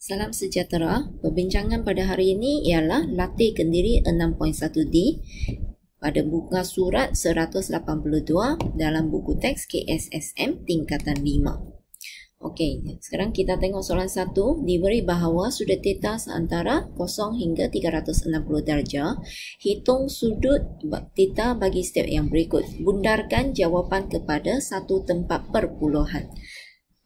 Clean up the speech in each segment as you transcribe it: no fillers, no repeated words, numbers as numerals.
Salam sejahtera. Perbincangan pada hari ini ialah latih kendiri 6.1D pada muka surat 182 dalam buku teks KSSM tingkatan 5. Okey, sekarang kita tengok soalan 1. Diberi bahawa sudut theta seantara 0 hingga 360 darjah. Hitung sudut theta bagi step yang berikut. Bundarkan jawapan kepada satu tempat perpuluhan.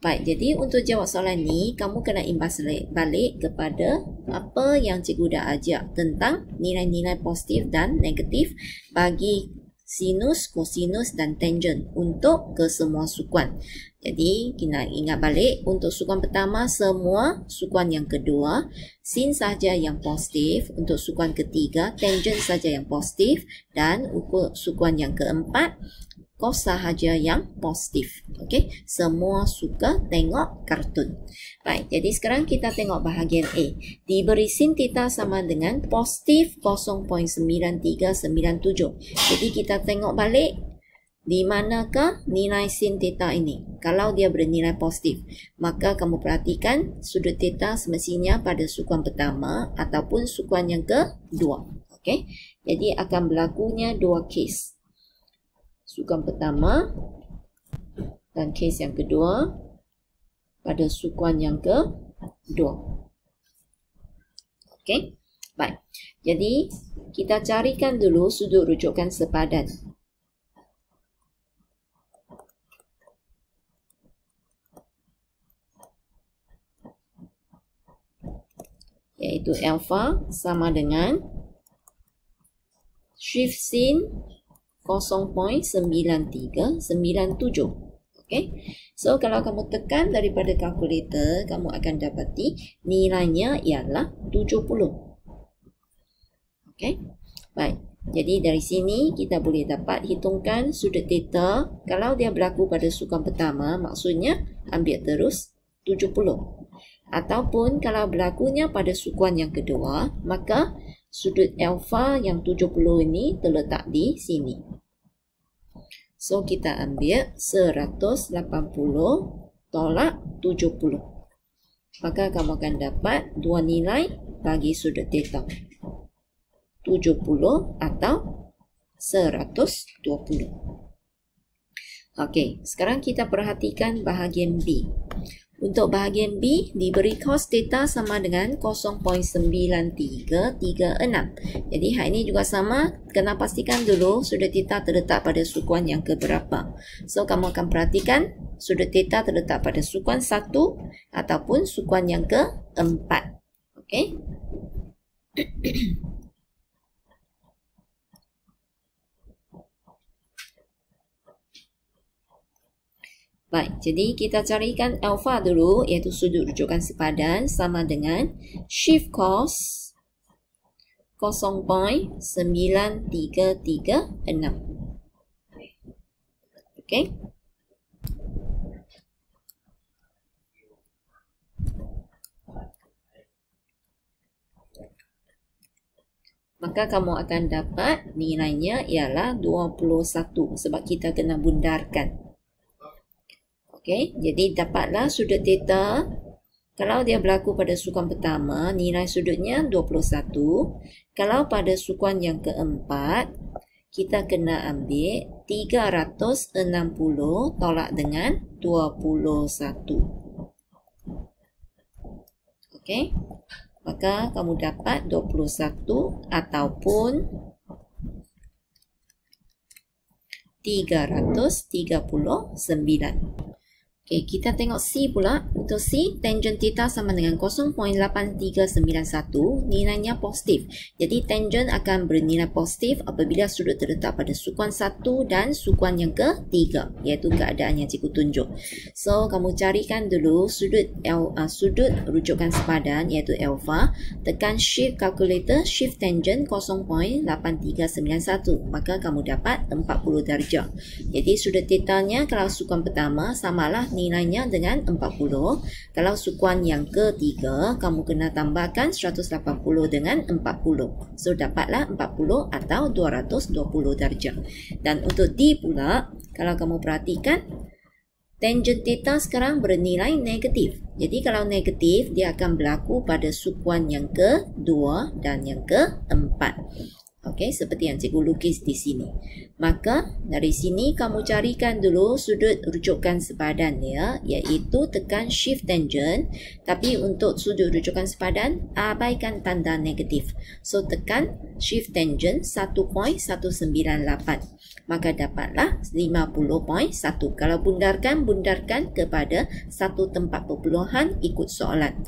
Baik, jadi untuk jawab soalan ni, kamu kena imbas balik kepada apa yang cikgu dah ajak tentang nilai-nilai positif dan negatif bagi sinus, kosinus dan tangent untuk ke semua sukuan. Jadi, kena ingat balik untuk sukuan pertama semua, sukuan yang kedua, sin saja yang positif, untuk sukuan ketiga, tangent saja yang positif dan untuk sukuan yang keempat, cos sahaja yang positif. Okey, semua suka tengok kartun. Baik, jadi sekarang kita tengok bahagian A. Diberi sin theta sama dengan positif 0.9397. Jadi kita tengok balik di manakah nilai sin theta ini. Kalau dia bernilai positif, maka kamu perhatikan sudut theta semestinya pada sukuan pertama ataupun sukuan yang kedua. Okey, jadi akan berlakunya dua kes. Sukuan pertama dan kes yang kedua pada sukuan yang kedua. Okey, baik. Jadi kita carikan dulu sudut rujukan sepadan. Iaitu alpha sama dengan shift sin 0.9397. Okey. So kalau kamu tekan daripada kalkulator, kamu akan dapati nilainya ialah 70. Okey. Baik. Jadi dari sini kita boleh dapat hitungkan sudut theta. Kalau dia berlaku pada sukuan pertama, maksudnya ambil terus 70. Ataupun kalau berlakunya pada sukuan yang kedua, maka sudut alfa yang 70 ini terletak di sini. So, kita ambil 180 tolak 70. Maka kamu akan dapat dua nilai bagi sudut theta. 70 atau 120. Okey, sekarang kita perhatikan bahagian B. Untuk bahagian B, diberi cos theta sama dengan 0.9336. Jadi, hal ini juga sama. Kena pastikan dulu sudut theta terletak pada sukuan yang keberapa. So, kamu akan perhatikan sudut theta terletak pada sukuan 1 ataupun sukuan yang keempat. Okey. Baik, jadi kita carikan alfa dulu, iaitu sudut rujukan sepadan sama dengan shift cos 0.9336. Okey. Maka kamu akan dapat nilainya ialah 21 sebab kita kena bundarkan. Okey, jadi dapatlah sudut theta. Kalau dia berlaku pada sukuan pertama, nilai sudutnya 21. Kalau pada sukuan yang keempat, kita kena ambil 360 tolak dengan 21. Okey, maka kamu dapat 21 ataupun 339. Okey, kita tengok C pula. Untuk C, tangent theta sama dengan 0.8391, nilainya positif. Jadi, tangent akan bernilai positif apabila sudut terletak pada sukuan 1 dan sukuan yang ketiga, iaitu keadaan yang cikgu tunjuk. So, kamu carikan dulu sudut rujukan sepadan, iaitu alpha. Tekan shift calculator, shift tangent 0.8391. Maka kamu dapat 40 darjah. Jadi, sudut thetanya kalau sukuan pertama samalah nilainya dengan 40. Kalau sukuan yang ketiga, kamu kena tambahkan 180 dengan 40. So, dapatlah 40 atau 220 darjah. Dan untuk D pula, kalau kamu perhatikan, Tangent theta sekarang bernilai negatif. Jadi kalau negatif, dia akan berlaku pada sukuan yang kedua dan yang keempat. Okey, seperti yang cikgu lukis di sini. Maka dari sini kamu carikan dulu sudut rujukan sepadan dia, iaitu tekan shift tangent. Tapi untuk sudut rujukan sepadan, abaikan tanda negatif. So tekan shift tangent 1.198. Maka dapatlah 50.1. Kalau bundarkan kepada satu tempat perpuluhan ikut soalan.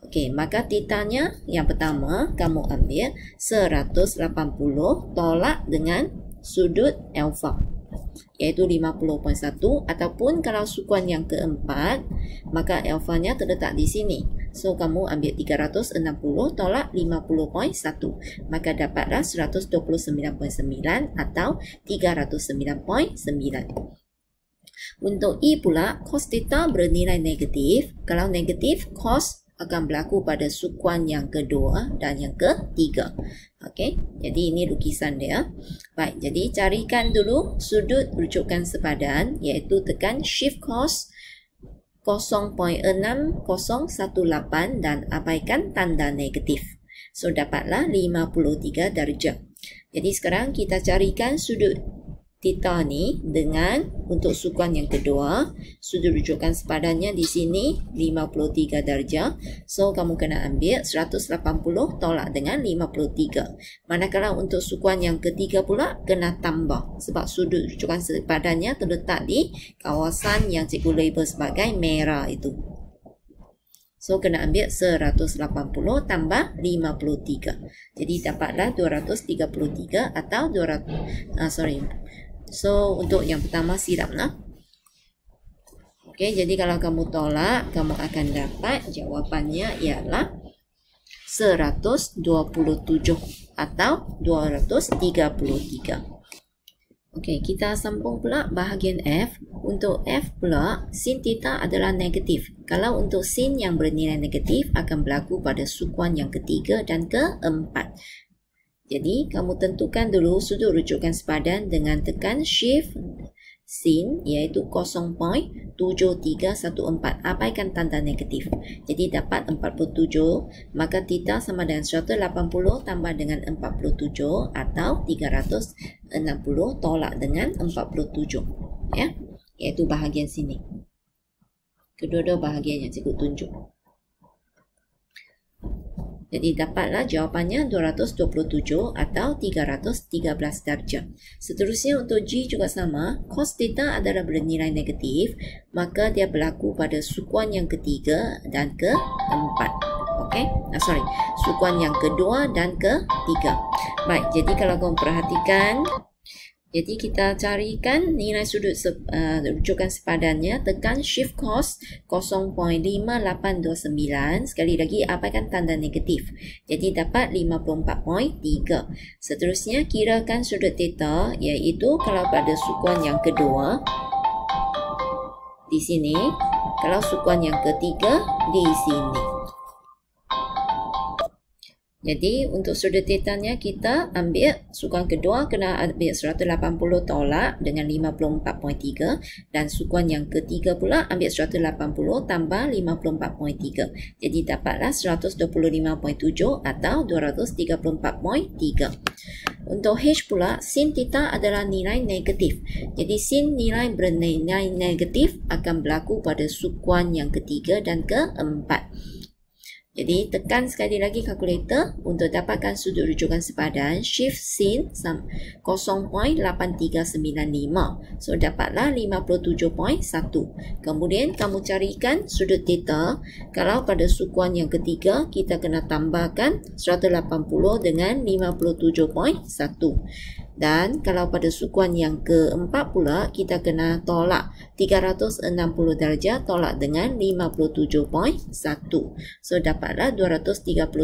Okey, maka titanya yang pertama kamu ambil 180 tolak dengan sudut alfa, iaitu 50.1, ataupun kalau sukuan yang keempat maka alfanya terletak di sini. So kamu ambil 360 tolak 50.1, maka dapatlah 129.9 atau 309.9. Untuk I pula, cos theta bernilai negatif. Kalau negatif, cos akan berlaku pada sukuan yang kedua dan yang ketiga. Okey, jadi ini lukisan dia. Baik, jadi carikan dulu sudut rujukan sepadan, iaitu tekan shift cos 0.6018 dan abaikan tanda negatif. So dapatlah 53 darjah. Jadi sekarang kita carikan sudut theta ni dengan untuk sukuan yang kedua, sudut rujukan sepadannya di sini 53 darjah. So kamu kena ambil 180 tolak dengan 53. Manakala untuk sukuan yang ketiga pula kena tambah, sebab sudut rujukan sepadannya terletak di kawasan yang cikgu label sebagai merah itu. So kena ambil 180 tambah 53. Jadi dapatlah 233 atau 200 So, untuk yang pertama silap lah. Okey, jadi kalau kamu tolak, kamu akan dapat jawapannya ialah 127 atau 233. Okey, kita sambung pula bahagian F. Untuk F pula, sin theta adalah negatif. Kalau untuk sin yang bernilai negatif akan berlaku pada sukuan yang ketiga dan keempat. Jadi, kamu tentukan dulu sudut rujukan sepadan dengan tekan shift sin, iaitu 0.7314. Abaikan tanda negatif. Jadi, dapat 47. Maka theta sama dengan 180 tambah dengan 47 atau 360 tolak dengan 47. Ya, iaitu bahagian sini. Kedua-dua bahagian yang cikgu tunjuk. Jadi dapatlah jawapannya 227 atau 313 darjah. Seterusnya untuk G juga sama. Cos theta adalah bernilai negatif, maka dia berlaku pada sukuan yang ketiga dan keempat. Okey? Sukuan yang kedua dan ketiga. Baik, jadi kalau kamu perhatikan, jadi kita carikan nilai sudut rujukan sepadannya, tekan shift cos 0.5829. Sekali lagi abaikan tanda negatif. Jadi dapat 54.3. Seterusnya kirakan sudut theta, iaitu kalau pada sukuan yang kedua di sini, kalau sukuan yang ketiga di sini. Jadi untuk sudut thetanya kita ambil sukuan kedua kena ambil 180 tolak dengan 54.3 dan sukuan yang ketiga pula ambil 180 tambah 54.3. Jadi dapatlah 125.7 atau 234.3. Untuk H pula, sin theta adalah nilai negatif. Jadi sin nilai bernilai negatif akan berlaku pada sukuan yang ketiga dan keempat. Jadi tekan sekali lagi kalkulator untuk dapatkan sudut rujukan sepadan, shift sin 0.8395. So dapatlah 57.1. Kemudian kamu carikan sudut theta. Kalau pada sukuan yang ketiga kita kena tambahkan 180 dengan 57.1. Dan kalau pada sukuan yang keempat pula kita kena tolak 360 darjah tolak dengan 57.1. So dapatlah 237.1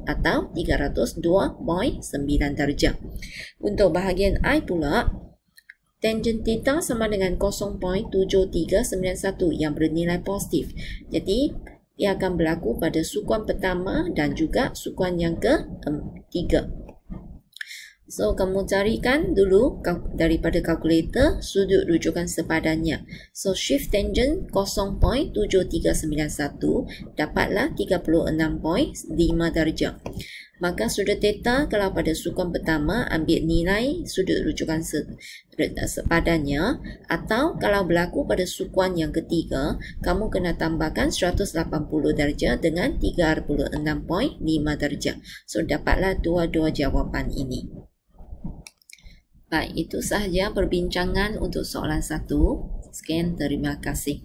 atau 302.9 darjah. Untuk bahagian I pula, tangent theta sama dengan 0.7391 yang bernilai positif. Jadi ia akan berlaku pada sukuan pertama dan juga sukuan yang ketiga. So, kamu carikan dulu daripada kalkulator sudut rujukan sepadannya. So, shift tangent 0.7391 dapatlah 36.5 darjah. Maka sudut theta kalau pada sukan pertama ambil nilai sudut rujukan sepadannya, atau kalau berlaku pada sukuan yang ketiga, kamu kena tambahkan 180 darjah dengan 36.5 darjah. So, dapatlah dua-dua jawapan ini. Baik, itu sahaja perbincangan untuk soalan 1. Sekian, terima kasih.